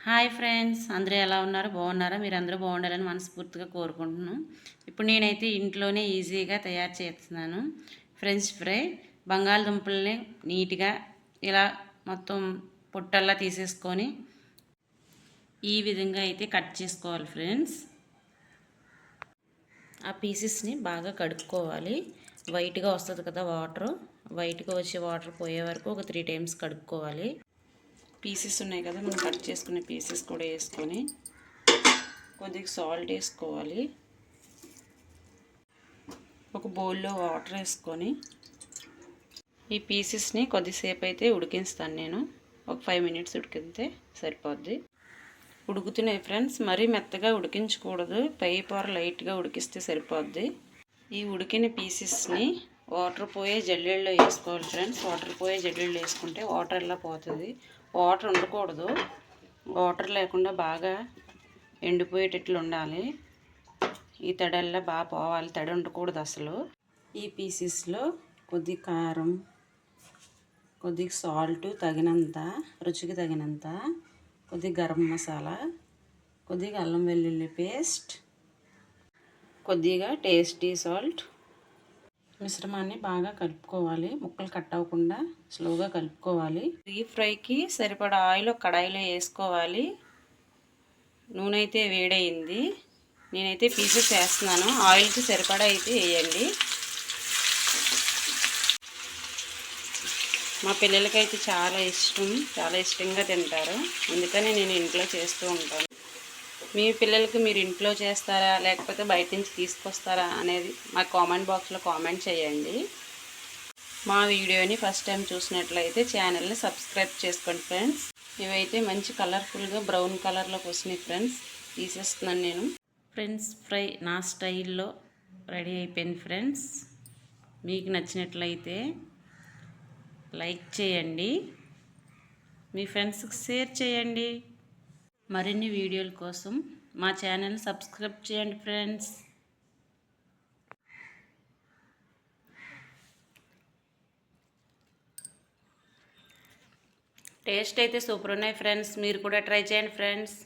Hi friends, అందరూ ఎలా ఉన్నారు? బాగున్నారా? మీరు అందరూ బాగుండాలని మనస్ఫూర్తిగా కోరుకుంటున్నాను. ఇప్పుడు నేనైతే ఇంట్లోనే ఈజీగా తయారు చేస్తున్నాను ఫ్రెంచ్ ఫ్రై. బంగాళదుంపల్ని నీట్గా ఇలా మొత్తం పొట్టల్లా తీసేసుకొని ఈ విధంగా అయితే కట్ చేసుకోవాలి ఫ్రెండ్స్. ఆ పీసెస్ని బాగా కడుక్కోవాలి. వైట్గా వస్తుంది కదా వాటర్, వైట్గా వచ్చే వాటర్ పోయే వరకు ఒక 3 టైమ్స్ కడుక్కోవాలి. పీసెస్ ఉన్నాయి కదా, మనం కట్ చేసుకునే పీసెస్ కూడా వేసుకొని కొద్దిగా సాల్ట్ వేసుకోవాలి. ఒక బౌల్లో వాటర్ వేసుకొని ఈ పీసెస్ని కొద్దిసేపు అయితే ఉడికిస్తాను నేను. ఒక 5 మినిట్స్ ఉడికితే సరిపోద్ది. ఉడుకుతున్నాయి ఫ్రెండ్స్, మరీ మెత్తగా ఉడికించకూడదు, పై పొర లైట్గా ఉడికిస్తే సరిపోద్ది. ఈ ఉడికిన పీసెస్ని వాటర్ పోయే జల్లెల్లో వేసుకోవాలి ఫ్రెండ్స్. వాటర్ పోయే జల్లెళ్ళు వేసుకుంటే వాటర్ ఎలా పోతుంది, వాటర్ ఉండకూడదు. వాటర్ లేకుండా బాగా ఎండిపోయేటట్లు ఉండాలి. ఈ తడల్లా బాగా పోవాలి, తడి ఉండకూడదు అసలు. ఈ పీసెస్లో కొద్ది కారం, కొద్దిగా సాల్ట్ తగినంత, రుచికి తగినంత, కొద్దిగా గరం మసాలా, కొద్దిగా అల్లం వెల్లుల్లి పేస్ట్, కొద్దిగా టేస్టీ సాల్ట్ మిశ్రమాన్ని బాగా కలుపుకోవాలి. ముక్కలు కట్ అవ్వకుండా స్లోగా కలుపుకోవాలి. డీప్ ఫ్రైకి సరిపడా ఆయిల్ కడాయిలో వేసుకోవాలి. నూనె అయితే వేడయింది. నేనైతే పీసెస్ వేస్తున్నాను. ఆయిల్కి సరిపడా అయితే వేయండి. మా పిల్లలకైతే చాలా ఇష్టం, చాలా ఇష్టంగా తింటారు. అందుకని నేను ఇంట్లో చేస్తూ ఉంటాను. మీ పిల్లలకి మీరు ఇంట్లో చేస్తారా లేకపోతే బయట నుంచి తీసుకొస్తారా అనేది మా కామెంట్ బాక్స్లో కామెంట్ చేయండి. మా వీడియోని ఫస్ట్ టైం చూసినట్లయితే ఛానల్ని సబ్స్క్రైబ్ చేసుకోండి ఫ్రెండ్స్. ఇవైతే మంచి కలర్ఫుల్గా బ్రౌన్ కలర్లోకి వస్తున్నాయి ఫ్రెండ్స్. తీసేస్తున్నాను నేను. ఫ్రెండ్స్ ఫ్రై నా స్టైల్లో రెడీ అయిపోయింది ఫ్రెండ్స్. మీకు నచ్చినట్లయితే లైక్ చేయండి, మీ ఫ్రెండ్స్కి షేర్ చేయండి. మరిన్ని వీడియోల కోసం మా ఛానల్ సబ్స్క్రైబ్ చేయండి ఫ్రెండ్స్. టేస్ట్ అయితే సూపర్ ఉన్నాయి ఫ్రెండ్స్. మీరు కూడా ట్రై చేయండి ఫ్రెండ్స్.